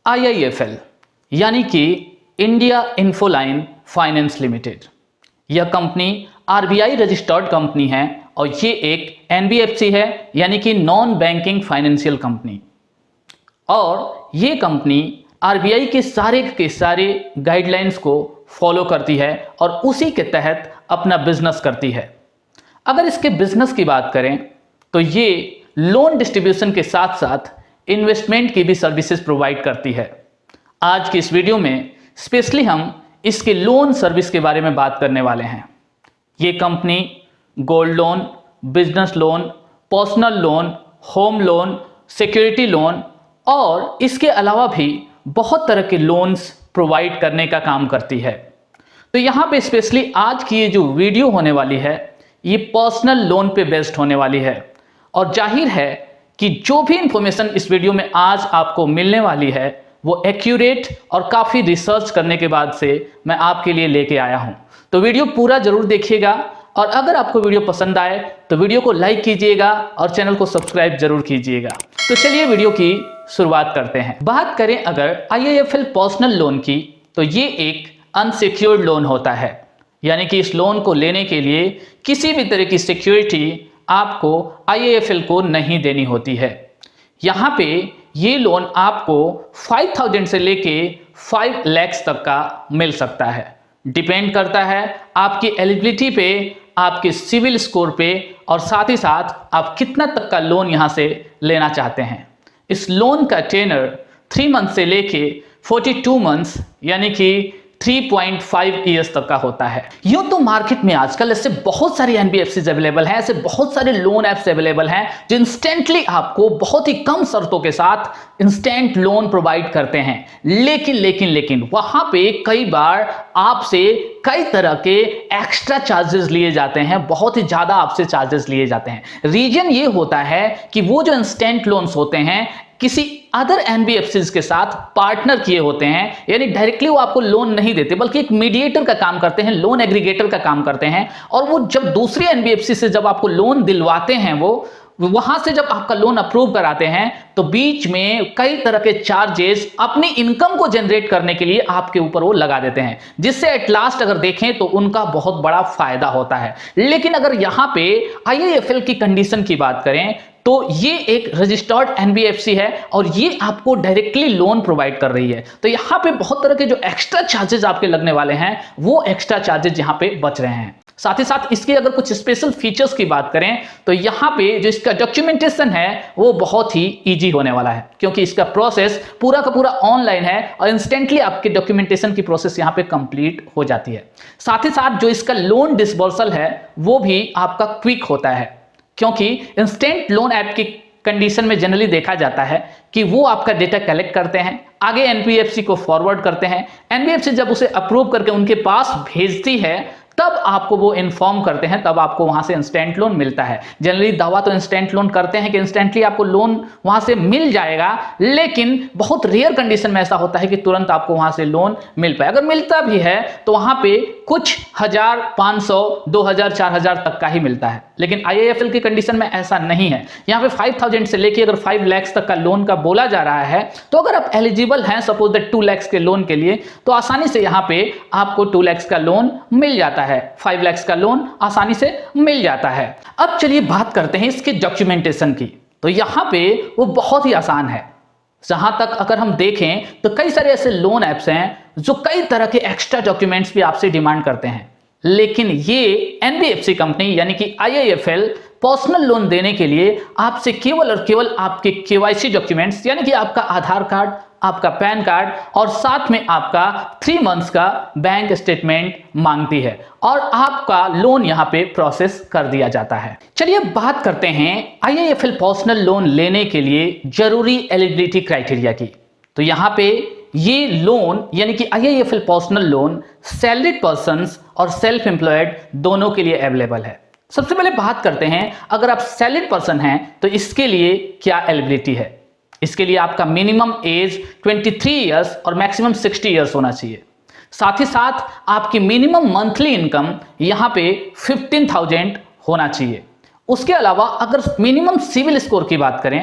IIFL यानी कि India Infoline finance limited, यह कंपनी RBI रजिस्टर्ड कंपनी है और ये एक NBFC है यानी कि नॉन बैंकिंग फाइनेंशियल कंपनी। और ये कंपनी RBI के सारे गाइडलाइंस को फॉलो करती है और उसी के तहत अपना बिजनेस करती है। अगर इसके बिजनेस की बात करें तो ये लोन डिस्ट्रीब्यूशन के साथ साथ इन्वेस्टमेंट की भी सर्विसेज प्रोवाइड करती है। आज की इस वीडियो में स्पेशली हम इसके लोन सर्विस के बारे में बात करने वाले हैं। ये company gold loan, business loan, personal loan, home loan, security loan और इसके अलावा भी बहुत तरह के लोन्स प्रोवाइड करने का काम करती है। तो यहाँ पे स्पेशली आज की ये जो वीडियो होने वाली है ये पर्सनल लोन पे बेस्ड होने वाली है और जाहिर है कि जो भी इंफॉर्मेशन इस वीडियो में आज आपको मिलने वाली है वो एक्यूरेट और काफ़ी रिसर्च करने के बाद से मैं आपके लिए लेके आया हूँ। तो वीडियो पूरा जरूर देखिएगा और अगर आपको वीडियो पसंद आए तो वीडियो को लाइक कीजिएगा और चैनल को सब्सक्राइब जरूर कीजिएगा। तो चलिए वीडियो की शुरुआत करते हैं। बात करें अगर IIFL पर्सनल लोन की तो ये एक अनसिक्योर्ड लोन होता है, यानी कि इस लोन को लेने के लिए किसी भी तरह की सिक्योरिटी आपको IIFL को नहीं देनी होती है। यहाँ पे ये लोन आपको 5,000 से लेके 5 लाख तक का मिल सकता है। डिपेंड करता है आपकी एलिजिबिलिटी पे, आपके सिविल स्कोर पे और साथ ही साथ आप कितना तक का लोन यहाँ से लेना चाहते हैं। इस लोन का टेनर 3 मंथ से लेके 42 मंथ्स यानी कि 3.5 ईयर्स तक का होता है। यूं तो मार्केट में आजकल ऐसे बहुत सारे NBFCs अवेलेबल हैं, ऐसे बहुत सारे लोन ऐप्स अवेलेबल हैं जो इंस्टेंटली आपको बहुत ही कम शर्तों के साथ इंस्टेंट लोन प्रोवाइड करते हैं। लेकिन वहां पे कई बार आपसे कई तरह के एक्स्ट्रा चार्जेस लिए जाते हैं, बहुत ही ज्यादा आपसे चार्जेस लिए जाते हैं। रीजन ये होता है कि वो जो इंस्टेंट लोन्स होते हैं किसी अदर NBFCs के साथ पार्टनर किए होते हैं, यानी डायरेक्टली वो आपको लोन नहीं देते बल्कि एक मीडिएटर का काम करते हैं, लोन एग्रीगेटर का काम करते हैं। और वो जब दूसरी NBFC से जब आपको लोन दिलवाते हैं वो वहां से जब आपका लोन अप्रूव कराते हैं तो बीच में कई तरह के चार्जेस अपनी इनकम को जनरेट करने के लिए आपके ऊपर वो लगा देते हैं, जिससे एट लास्ट अगर देखें तो उनका बहुत बड़ा फायदा होता है। लेकिन अगर यहां पे IIFL की कंडीशन की बात करें तो ये एक रजिस्टर्ड NBFC है और ये आपको डायरेक्टली लोन प्रोवाइड कर रही है। तो यहाँ पे बहुत तरह के जो एक्स्ट्रा चार्जेस आपके लगने वाले हैं वो एक्स्ट्रा चार्जेस यहाँ पे बच रहे हैं। साथ ही साथ इसके अगर कुछ स्पेशल फीचर्स की बात करें तो यहाँ पे जो इसका डॉक्यूमेंटेशन है वो बहुत ही इजी होने वाला है, क्योंकि इसका प्रोसेस पूरा का पूरा ऑनलाइन है और इंस्टेंटली आपके डॉक्यूमेंटेशन की प्रोसेस यहाँ पे कंप्लीट हो जाती है। साथ ही साथ जो इसका लोन डिसबर्सल है वो भी आपका क्विक होता है, क्योंकि इंस्टेंट लोन ऐप की कंडीशन में जनरली देखा जाता है कि वो आपका डेटा कलेक्ट करते हैं, आगे NBFC को फॉरवर्ड करते हैं, NBFC जब उसे अप्रूव करके उनके पास भेजती है तब आपको वो इन्फॉर्म करते हैं, तब आपको वहां से इंस्टेंट लोन मिलता है। जनरली दावा तो इंस्टेंट लोन करते हैं कि इंस्टेंटली आपको लोन वहां से मिल जाएगा, लेकिन बहुत रेयर कंडीशन में ऐसा होता है कि तुरंत आपको वहां से लोन मिल पाए। अगर मिलता भी है तो वहां पे कुछ 1,000, 500, 2,000, 4,000 तक का ही मिलता है। लेकिन IIFL की कंडीशन में ऐसा नहीं है। यहाँ पे 5,000 से लेके अगर 5 लाख तक का लोन का बोला जा रहा है तो अगर आप एलिजिबल हैं सपोज दैट 2 लाख के लोन के लिए तो आसानी से यहाँ पे आपको 2 लाख का लोन मिल जाता है, 5 लाख का लोन आसानी से मिल जाता है। अब चलिए बात करते हैं इसके डॉक्यूमेंटेशन की। तो यहाँ पे वो बहुत ही आसान है। जहां तक अगर हम देखें तो कई सारे ऐसे लोन ऐप्स हैं जो कई तरह के एक्स्ट्रा डॉक्यूमेंट्स भी आपसे डिमांड करते हैं, लेकिन ये NBFC कंपनी यानी कि IIFL पर्सनल लोन देने के लिए आपसे केवल और केवल आपके KYC डॉक्यूमेंट्स यानी कि आपका आधार कार्ड, आपका पैन कार्ड और साथ में आपका 3 मंथ्स का बैंक स्टेटमेंट मांगती है और आपका लोन यहां पे प्रोसेस कर दिया जाता है। चलिए बात करते हैं IIFL पर्सनल लोन लेने के लिए जरूरी एलिजिबिलिटी क्राइटेरिया की। तो यहां पे ये लोन यानी कि IIFL personal loan salaried persons और सेल्फ एम्प्लॉयड दोनों के लिए अवेलेबल है। सबसे पहले बात करते हैं अगर आप सैलरीड पर्सन हैं तो इसके लिए क्या एलिजिबिलिटी है। इसके लिए आपका मिनिमम एज 23 ईयर्स और मैक्सिमम 60 ईयर्स होना चाहिए। साथ ही साथ आपकी मिनिमम मंथली इनकम यहाँ पे 15,000 होना चाहिए। उसके अलावा अगर मिनिमम सिविल स्कोर की बात करें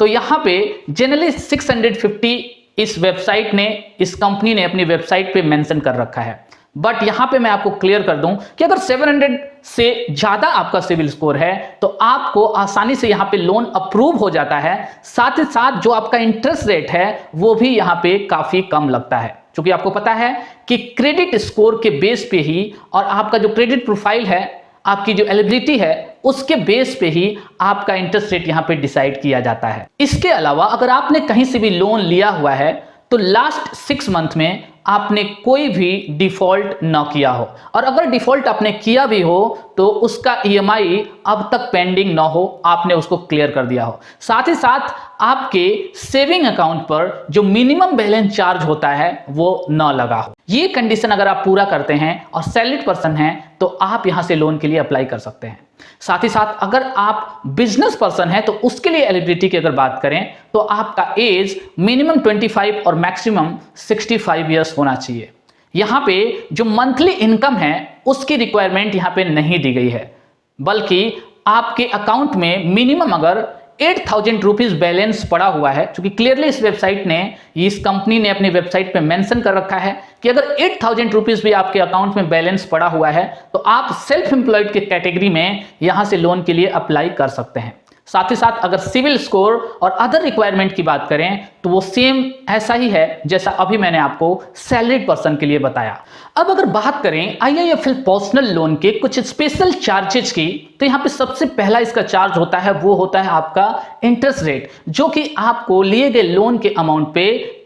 तो यहाँ पे जनरली 650 इस वेबसाइट ने, इस कंपनी ने अपनी वेबसाइट पे मेंशन कर रखा है। बट यहां पे मैं आपको क्लियर कर दूं कि अगर 700 से ज्यादा आपका सिविल स्कोर है तो आपको आसानी से यहां पे लोन अप्रूव हो जाता है। साथ ही साथ जो आपका इंटरेस्ट रेट है वो भी यहां पे काफी कम लगता है, क्योंकि आपको पता है कि क्रेडिट स्कोर के बेस पे ही और आपका जो क्रेडिट प्रोफाइल है, आपकी जो एलिजिबिलिटी है, उसके बेस पे ही आपका इंटरेस्ट रेट यहां पे डिसाइड किया जाता है। इसके अलावा अगर आपने कहीं से भी लोन लिया हुआ है तो लास्ट 6 मंथ में आपने कोई भी डिफॉल्ट ना किया हो, और अगर डिफॉल्ट आपने किया भी हो तो उसका ईएमआई अब तक पेंडिंग ना हो, आपने उसको क्लियर कर दिया हो। साथ ही साथ आपके सेविंग अकाउंट पर जो मिनिमम बैलेंस चार्ज होता है वो ना लगा हो। ये कंडीशन अगर आप पूरा करते हैं और सैलरीड पर्सन हैं तो आप यहां से लोन के लिए अप्लाई कर सकते हैं। साथ ही साथ अगर आप बिजनेस पर्सन हैं तो उसके लिए एलिजिबिलिटी की अगर बात करें तो आपका एज मिनिमम 25 और मैक्सिमम 65 ईयर्स होना चाहिए। यहां पे जो मंथली इनकम है उसकी रिक्वायरमेंट यहां पे नहीं दी गई है, बल्कि आपके अकाउंट में मिनिमम अगर 8,000 रुपीज बैलेंस पड़ा हुआ है, क्योंकि क्लियरली इस वेबसाइट ने, इस कंपनी ने अपनी वेबसाइट पे मेंशन कर रखा है कि अगर 8,000 रुपीज भी आपके अकाउंट में बैलेंस पड़ा हुआ है तो आप सेल्फ एम्प्लॉयड के कैटेगरी में यहां से लोन के लिए अप्लाई कर सकते हैं। साथ ही साथ अगर सिविल स्कोर और अदर रिक्वायरमेंट की बात करें तो वो सेम ऐसा ही है जैसा अभी मैंने आपको सैलरीड पर्सन के लिए बताया। अब अगर बात करें आईआईएफएल पर्सनल लोन के कुछ स्पेशल चार्जेस की, तो यहां पे सबसे पहला इसका चार्ज होता है वो होता है आपका इंटरेस्ट रेट, जो कि आपको लिए गए लोन के अमाउंट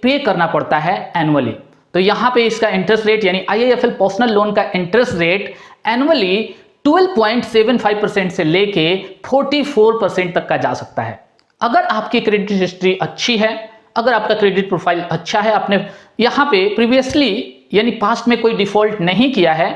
पे करना पड़ता है एनुअली। तो यहां पे इसका इंटरेस्ट रेट यानी आईआईएफएल पर्सनल लोन का इंटरेस्ट रेट एनुअली 12.75% से लेके 44% तक का जा सकता है। अगर आपकी क्रेडिट हिस्ट्री अच्छी है, अगर आपका क्रेडिट प्रोफाइल अच्छा है, आपने यहां पे प्रीवियसली यानी पास्ट में कोई डिफॉल्ट नहीं किया है,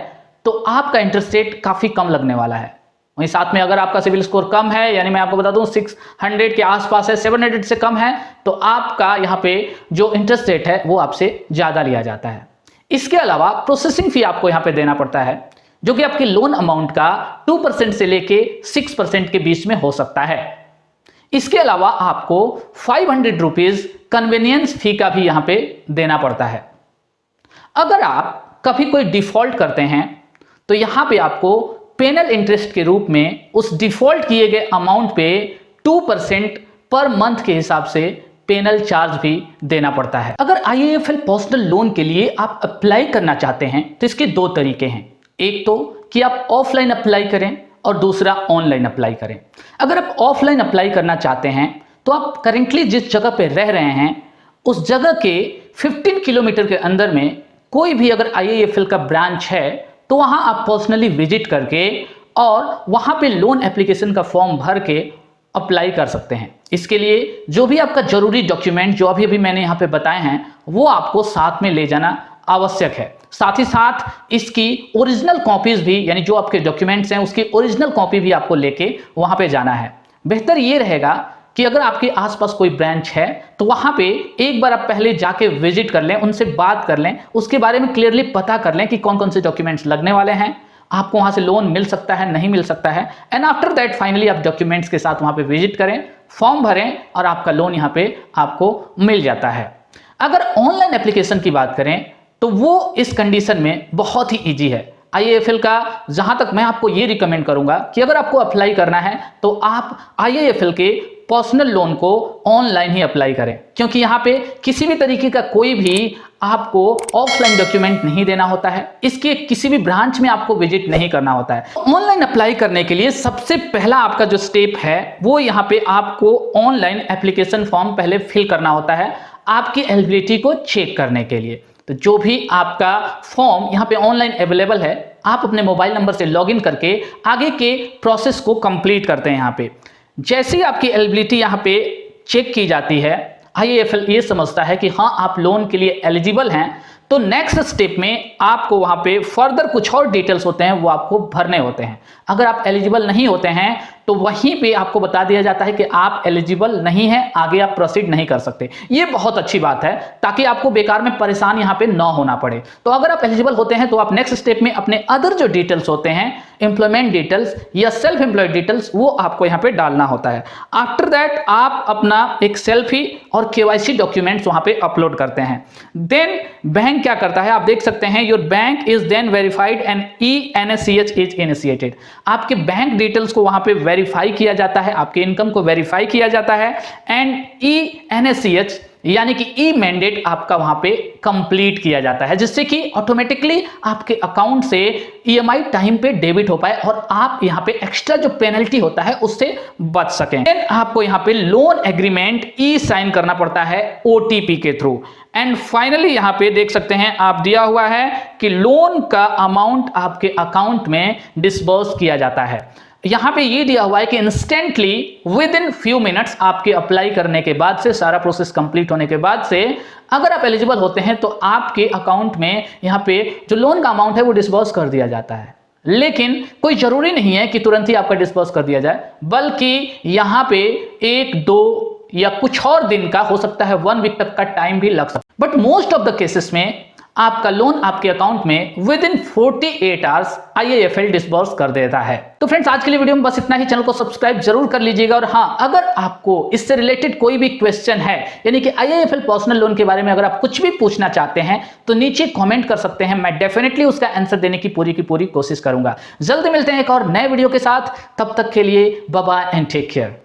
तो आपका इंटरेस्ट रेट काफी कम लगने वाला है। वहीं साथ में अगर आपका सिविल स्कोर कम है, यानी मैं आपको बता दूं 600 के आसपास है, 700 से कम है, तो आपका यहां पे जो इंटरेस्ट रेट है वो आपसे ज्यादा लिया जाता है। इसके अलावा प्रोसेसिंग फी आपको यहां पे देना पड़ता है, जो कि आपके लोन अमाउंट का 2% से लेके 6% के बीच में हो सकता है। इसके अलावा आपको 500 रुपीज कन्वीनियंस फी का भी यहां पे देना पड़ता है। अगर आप कभी कोई डिफॉल्ट करते हैं तो यहां पे आपको पेनल इंटरेस्ट के रूप में उस डिफॉल्ट किए गए अमाउंट पे 2% पर मंथ के हिसाब से पेनल चार्ज भी देना पड़ता है। अगर आईआईएफएल पर्सनल लोन के लिए आप अप्लाई करना चाहते हैं तो इसके 2 तरीके हैं, एक तो कि आप ऑफलाइन अप्लाई करें और दूसरा ऑनलाइन अप्लाई करें। अगर आप ऑफलाइन अप्लाई करना चाहते हैं तो आप करेंटली जिस जगह पे रह रहे हैं उस जगह के 15 किलोमीटर के अंदर में कोई भी अगर आईआईएफएल का ब्रांच है तो वहां आप पर्सनली विजिट करके और वहां पे लोन एप्लीकेशन का फॉर्म भर के अप्लाई कर सकते हैं। इसके लिए जो भी आपका जरूरी डॉक्यूमेंट जो अभी मैंने यहाँ पे बताए हैं वो आपको साथ में ले जाना आवश्यक है। साथ ही साथ इसकी ओरिजिनल कॉपीज भी, यानी जो आपके डॉक्यूमेंट्स हैं उसकी ओरिजिनल कॉपी भी आपको लेके वहां पे जाना है। बेहतर ये रहेगा कि अगर आपके आसपास कोई ब्रांच है तो वहां पे एक बार आप पहले जाके विजिट कर लें, उनसे बात कर लें, उसके बारे में क्लियरली पता कर लें कि कौन कौन से डॉक्यूमेंट्स लगने वाले हैं, आपको वहां से लोन मिल सकता है नहीं मिल सकता है, एंड आफ्टर दैट फाइनली आप डॉक्यूमेंट्स के साथ वहां पे विजिट करें, फॉर्म भरें और आपका लोन यहाँ पे आपको मिल जाता है। अगर ऑनलाइन एप्लीकेशन की बात करें तो वो इस कंडीशन में बहुत ही ईजी है। आईआईएफएल का जहां तक मैं आपको ये रिकमेंड करूंगा कि अगर आपको अप्लाई करना है तो आप आईआईएफएल के पर्सनल लोन को ऑनलाइन ही अप्लाई करें, क्योंकि यहाँ पे किसी भी तरीके का कोई भी आपको ऑफलाइन डॉक्यूमेंट नहीं देना होता है, इसके किसी भी ब्रांच में आपको विजिट नहीं करना होता है। ऑनलाइन अप्लाई करने के लिए सबसे पहला आपका जो स्टेप है वो यहाँ पे आपको ऑनलाइन एप्लीकेशन फॉर्म पहले फिल करना होता है आपकी एलिजिबिलिटी को चेक करने के लिए। तो जो भी आपका फॉर्म यहाँ पे ऑनलाइन अवेलेबल है, आप अपने मोबाइल नंबर से लॉगिन करके आगे के प्रोसेस को कंप्लीट करते हैं। यहाँ पे जैसे ही आपकी एलिजिबिलिटी यहाँ पे चेक की जाती है, आईआईएफएल ये समझता है कि हाँ आप लोन के लिए एलिजिबल हैं, तो नेक्स्ट स्टेप में आपको वहाँ पे फर्दर कुछ और डिटेल्स होते हैं वो आपको भरने होते हैं। अगर आप एलिजिबल नहीं होते हैं तो वहीं पे आपको बता दिया जाता है कि आप एलिजिबल नहीं हैं, आगे आप प्रोसीड नहीं कर सकते। ये बहुत अच्छी बात है ताकि आपको बेकार में परेशान यहां पे ना होना पड़े। तो अगर आप एलिजिबल होते हैं तो आप नेक्स्ट स्टेप में अपने अदर जो डिटेल्स होते हैं, एम्प्लॉयमेंट डिटेल्स या सेल्फ एम्प्लॉयड डिटेल्स, वो आपको यहां पे डालना होता है। आफ्टर दैट आप अपना एक सेल्फी और केवाईसी डॉक्यूमेंट्स वहां पे अपलोड करते हैं। देन बैंक क्या करता है, आप देख सकते हैं, your bank is then verified and ENACH is initiated. आपके बैंक डिटेल्स को वहां पे वेरीफाई किया जाता है, आपके इनकम को वेरीफाई किया जाता है एंड ENACH यानी कि ई मैंडेट आपका वहां पे कंप्लीट किया जाता है, जिससे कि ऑटोमेटिकली आपके अकाउंट से EMI टाइम पे डेबिट हो पाए और आप यहां पे एक्स्ट्रा जो पेनल्टी होता है उससे बच सकें। देन आपको यहां पे लोन एग्रीमेंट साइन करना पड़ता है OTP के थ्रू। एंड फाइनली यहां पे देख सकते हैं आप दिया हुआ है कि लोन का अमाउंट आपके अकाउंट में डिस्बर्स किया जाता है। यहां पे ये दिया हुआ है कि instantly with in few minutes आपके अप्लाई करने के बाद से, सारा प्रोसेस कंप्लीट होने के बाद से, अगर आप एलिजिबल होते हैं तो आपके अकाउंट में यहां पे जो लोन का अमाउंट है वो डिस्बर्स कर दिया जाता है। लेकिन कोई जरूरी नहीं है कि तुरंत ही आपका डिस्बर्स कर दिया जाए, बल्कि यहां पे 1-2 या कुछ और दिन का, हो सकता है 1 वीक तक का टाइम भी लग सकता है। But most of the cases में आपका लोन आपके अकाउंट में with in 48 hours IIFL disburse कर देता है। तो फ्रेंड्स, आज के लिए वीडियो में बस इतना ही। चैनल को सब्सक्राइब जरूर कर लीजिएगा और हाँ, अगर आपको इससे रिलेटेड कोई भी क्वेश्चन है, यानी कि IIFL पर्सनल लोन के बारे में अगर आप कुछ भी पूछना चाहते हैं तो नीचे कमेंट कर सकते हैं, मैं डेफिनेटली उसका आंसर देने की पूरी कोशिश करूंगा। जल्दी मिलते हैं एक और नए वीडियो के साथ, तब तक के लिए bye bye and take care.